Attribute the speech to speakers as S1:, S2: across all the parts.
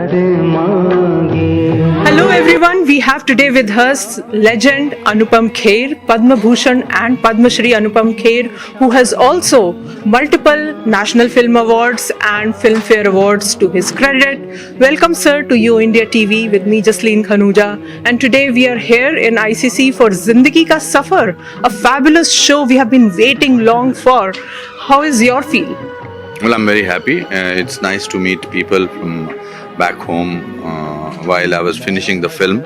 S1: Hello everyone, we have today with us legend Anupam Kher, Padma Bhushan and Padma Shri Anupam Kher, who has also multiple National Film Awards and Filmfare Awards to his credit. Welcome sir to YoIndiaTV with me Jasleen Khanuja, and today we are here in ICC for Zindagi ka Safar, a fabulous show we have been waiting long for. How is your feel?
S2: Well, I'm very happy. It's nice to meet people from back home. While I was finishing the film,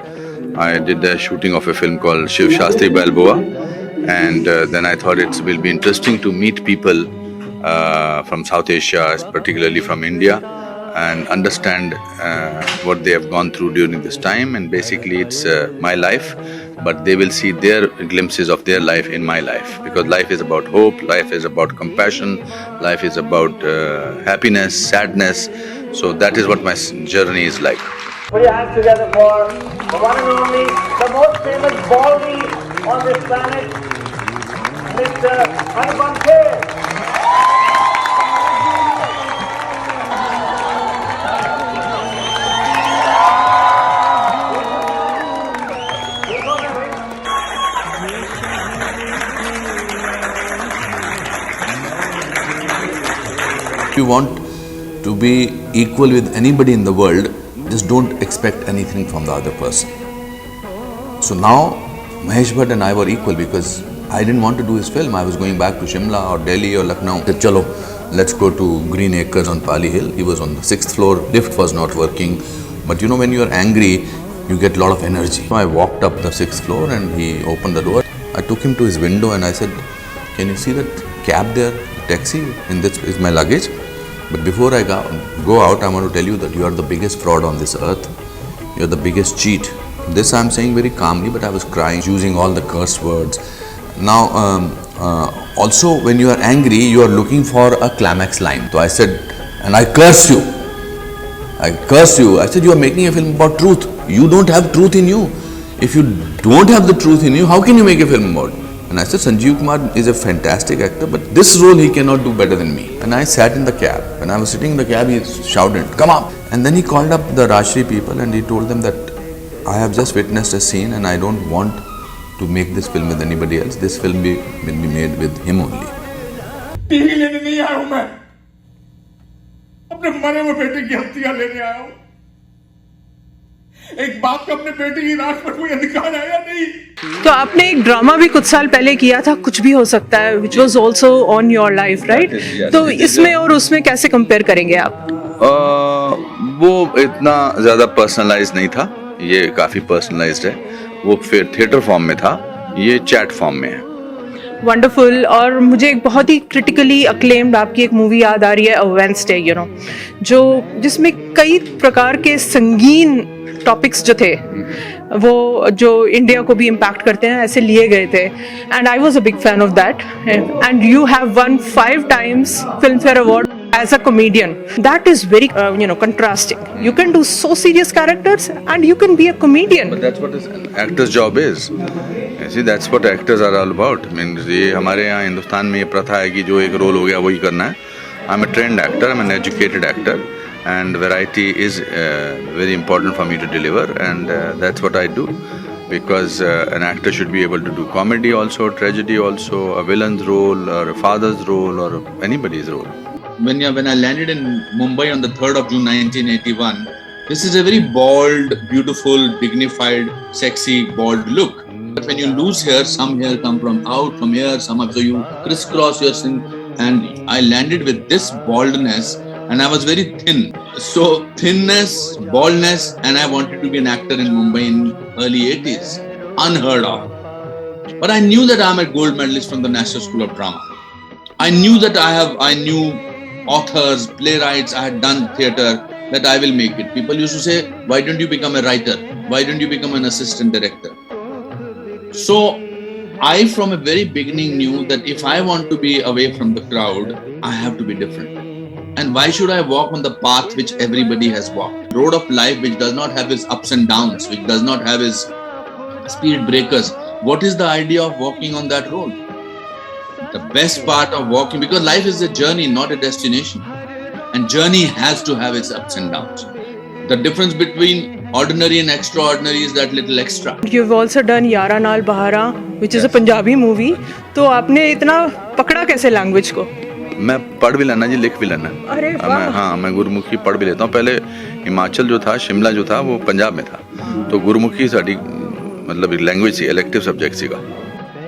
S2: I did the shooting of a film called Shiv Shastri Balboa, and then I thought it will be interesting to meet people from South Asia, particularly from India, and understand what they have gone through during this time. And basically it's my life, but they will see their glimpses of their life in my life, because life is about hope, life is about compassion, life is about happiness, sadness. So that is what my journey is like.
S3: Put your hands together for the one and only, the most famous baldy on this planet, Mr. Anupam Kher.
S4: If you want to be equal with anybody in the world, just don't expect anything from the other person. So now Mahesh Bhatt and I were equal because I didn't want to do his film. I was going back to Shimla or Delhi or Lucknow. I said, chalo, let's go to Green Acres on Pali Hill. He was on the 6th floor, lift was not working. But you know, when you are angry, you get a lot of energy. So I walked up the 6th floor and he opened the door. I took him to his window and I said, can you see that cab there, the taxi? And this is my luggage. But before I go out, I want to tell you that you are the biggest fraud on this earth. You are the biggest cheat. This I am saying very calmly, but I was crying, using all the curse words. Now, also when you are angry, you are looking for a climax line. So I said, and I curse you. I curse you. I said, you are making a film about truth. You don't have truth in you. If you don't have the truth in you, how can you make a film about it? And I said, Sanjeev Kumar is a fantastic actor, but this role he cannot do better than me. And I sat in the cab. When I was sitting in the cab, he shouted, come up. And then he called up the Rashtriya people and he told them that I have just witnessed a scene and I don't want to make this film with anybody else. This film will be made with him only.
S5: TV लेने नहीं आया हूं मैं, अपने मरे हुए बेटे की हत्या लेने आया हूं। एक बाप का अपने बेटे की लाश पर कोई अधिकार है या नहीं?
S1: तो आपने एक ड्रामा भी कुछ साल पहले किया था, कुछ भी हो सकता है, which was also on your life, right? तो इसमें और उसमें कैसे कंपेयर करेंगे आप?
S2: वो इतना ज़्यादा पर्सनलाइज नहीं था, ये काफ़ी पर्सनलाइज्ड है। वो फिर थिएटर फॉर्म में था, ये चैट फॉर्म में है।
S1: वंडरफुल। और मुझे एक बहुत ही क्रिटिकली अक्लेम्ड आपकी एक मूवी याद आ रही है, वेडनेसडे, यू नो, जो जिसमें कई प्रकार के संगीन टॉपिक्स जो थे, वो जो इंडिया को भी इम्पैक्ट करते हैं, ऐसे लिए गए थे। And I was a big fan of that. And you have one 5 times Filmfare Award as a comedian. That is very contrasting. You can do so serious characters and you can be a comedian.
S2: But that's what an actor's job is. You see, that's what actors are all about. I mean, ये हमारे यहाँ हिंदुस्तान में ये प्रथा है कि जो एक रोल हो गया वही करना है। I'm a trained actor, I'm an educated actor, and variety is very important for me to deliver, and that's what I do, because an actor should be able to do comedy also, tragedy also, a villain's role or a father's role or anybody's role.
S6: When I landed in Mumbai on the 3rd of June 1981, this is a very bald, beautiful, dignified, sexy, bald look. But when you lose hair, some hair come from here, some up, so you crisscross your skin, and I landed with this baldness, and I was very thin. So thinness, baldness, and I wanted to be an actor in Mumbai in early 80s. Unheard of. But I knew that I'm a gold medalist from the National School of Drama. I knew that I knew authors, playwrights, I had done theatre, that I will make it. People used to say, why don't you become a writer? Why don't you become an assistant director? So I from a very beginning knew that if I want to be away from the crowd, I have to be different. And why should I walk on the path which everybody has walked? Road of life which does not have its ups and downs, which does not have its speed breakers. What is the idea of walking on that road? The best part of walking, because life is a journey, not a destination. And journey has to have its ups and downs. The difference between ordinary and extraordinary is that little extra.
S1: You've also done यारा नाल बहारा, which is a Punjabi movie. तो आपने इतना पकड़ा कैसे language को?
S2: मैं पढ़ भी लेना जी, लिख भी लेना।
S1: अरे वाह।
S2: मैं गुरमुखी पढ़ भी लेता हूँ। पहले हिमाचल जो था, शिमला जो था, वो पंजाब में था, तो गुरमुखी साड़ी मतलब लैंग्वेज थी, इलेक्टिव सब्जेक्ट सीगा।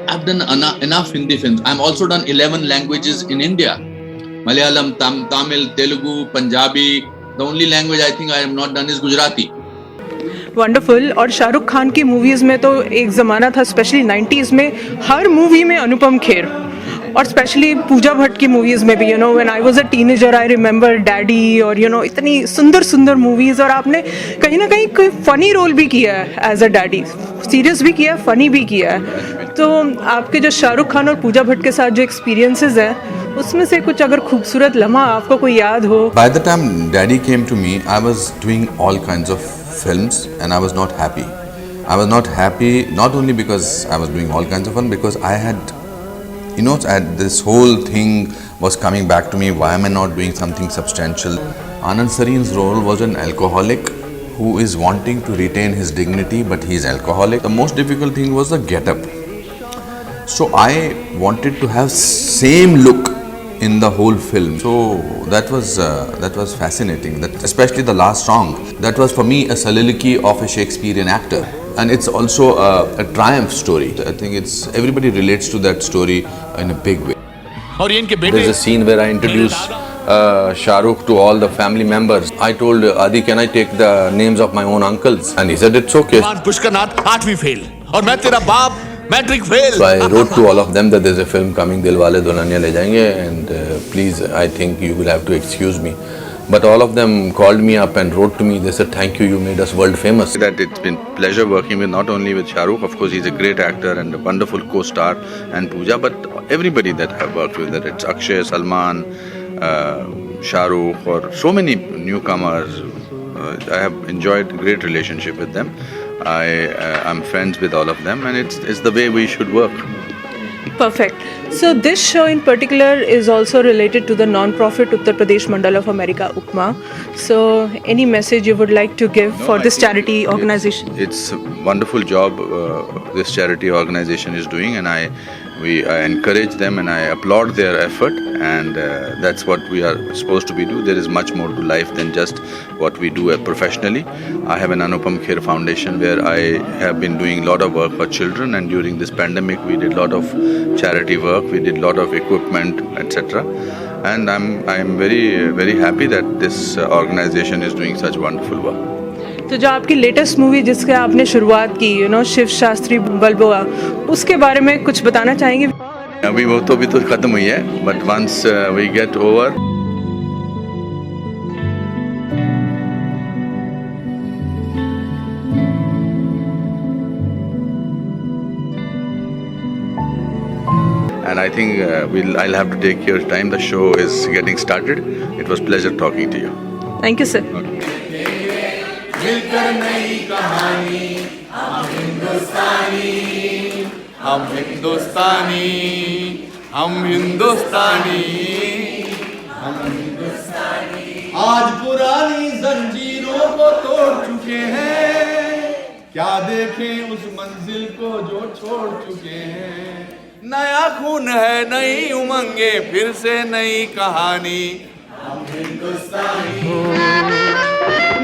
S6: I've done enough Hindi films. I'm also done 11 languages in India. Malayalam, Tamil, Telugu, Punjabi. The only language I think I have not done is Gujarati.
S1: Wonderful. और शाहरुख खान की मूवीज़ में तो एक ज़माना था, specially 90s में, हर movie में अनुपम खेर, और स्पेशली पूजा भट्ट की मूवीज़ में भी, when I was a teenager I remember daddy, और इतनी सुंदर सुंदर मूवीज़। और आपने कहीं ना कहीं कोई फ़नी रोल भी किया है एज अ डैडी, सीरियस भी किया है, फ़नी भी किया है। तो आपके जो शाहरुख खान और पूजा भट्ट के साथ जो एक्सपीरियंसेस हैं, उसमें से कुछ अगर खूबसूरत लम्हा आपको कोई याद हो?
S4: By the time Daddy came to me, I was doing all kinds of films and I was not happy. I was not happy not only because I was doing all kinds of fun, because I had, this whole thing was coming back to me. Why am I not doing something substantial? Anand Sarin's role was an alcoholic who is wanting to retain his dignity, but he is alcoholic. The most difficult thing was the get-up. So I wanted to have same look in the whole film. So that was fascinating. That especially the last song, that was for me a soliloquy of a Shakespearean actor, and it's also a triumph story. I think everybody relates to that story in a big way. There's a scene where I introduce Shah Rukh to all the family members. I told Adi, can I take the names of my own uncles? And he said it's okay.
S7: Pushkarnath 8वीं fail और मैं तेरा बाप matric fail.
S4: So I wrote to all of them that there's a film coming, Dilwale Dulhaniya Le Jayenge, and please, I think you will have to excuse me. But all of them called me up and wrote to me. They said, thank you, you made us world famous.
S2: That it's been pleasure working with, not only with Shah Rukh, of course he's a great actor and a wonderful co-star, and Pooja, but everybody that I've worked with, that it's Akshay, Salman, Shah Rukh, or so many newcomers. I have enjoyed great relationship with them. I'm friends with all of them, and it's the way we should work.
S1: Perfect. So this show in particular is also related to the non-profit Uttar Pradesh Mandal of America, UPMA. So any message you would like to give for this charity organization?
S2: It's a wonderful job this charity organization is doing, and I encourage them and I applaud their effort, and that's what we are supposed to be do. There is much more to life than just what we do professionally. I have an Anupam Kher Foundation where I have been doing a lot of work for children, and during this pandemic we did a lot of charity work, we did a lot of equipment, etc. And I'm very, very happy that this organization is doing such wonderful work.
S1: तो जो आपकी latest movie जिसके आपने शुरुआत की, शिव शास्त्री बलबोआ, उसके बारे में कुछ बताना चाहेंगे?
S2: अभी वो तो खत्म हुई है, but once we get over. And I think I'll have to take your time. The show is getting started. It was pleasure talking to you.
S1: Thank you, sir.
S7: मिलकर नई कहानी, हम हिंदुस्तानी, हम हिंदुस्तानी, हम हिंदुस्तानी, हम हिंदुस्तानी। आज पुरानी जंजीरों को तोड़ चुके हैं, क्या देखें उस मंजिल को जो छोड़ चुके हैं। नया खून है, नई उमंगे, फिर से नई कहानी, हम हिंदुस्तानी।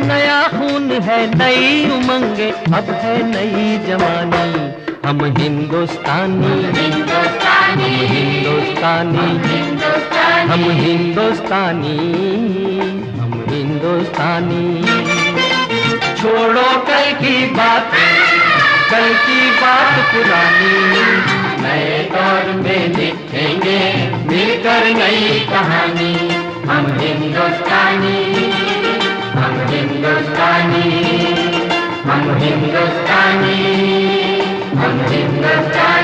S8: नया खून है, नई उमंगे, अब है नई जवानी, हम हिंदुस्तानी, हिंदुस्तानी, हिंदुस्तानी, हम हिंदुस्तानी, हम हिंदुस्तानी। छोड़ो कल की बात पुरानी, नए दौर में लिखेंगे मिलकर नई कहानी, हम हिंदुस्तानी, हम हिंदुस्तानी, हम हिंदुस्तानी, हम हिंदुस्तानी।